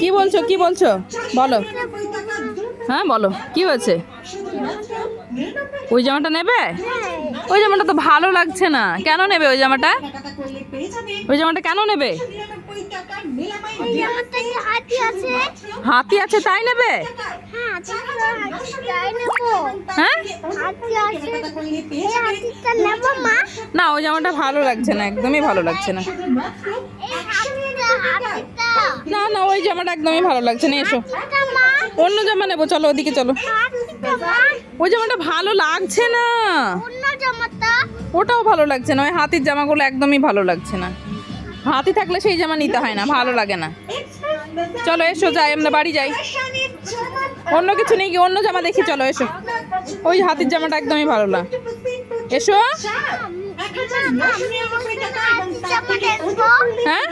কি বলছো কি বলছো বলো। হ্যাঁ বলো কি হয়েছে? ওই জামাটা নেবে? ওই জামাটা তো ভালো লাগছে না। কেন নেবে ওই জামাটা? ওই জামাটা কেন নেবে? হাতি আছে তাই নেবে? হ্যাঁ না ওই জামাটা ভালো লাগছে না, একদমই ভালো লাগছে না। না না ওই জামাটা একদমই ভালো লাগছে না, এসো অন্য জামা নেবো, চলো ওদিকে চলো। ওই জামাটা ভালো লাগছে না, ওটাও ভালো লাগছে না, ওই হাতির জামাগুলো একদমই ভালো লাগছে না। হাতি থাকলে সেই জামা নিতে হয় না, ভালো লাগে না। চলো এসো যাই, আমরা বাড়ি যাই, অন্য কিছু নেই কি অন্য জামা দেখি, চলো এসো। ওই হাতির জামাটা একদমই ভালো না, এসো। হ্যাঁ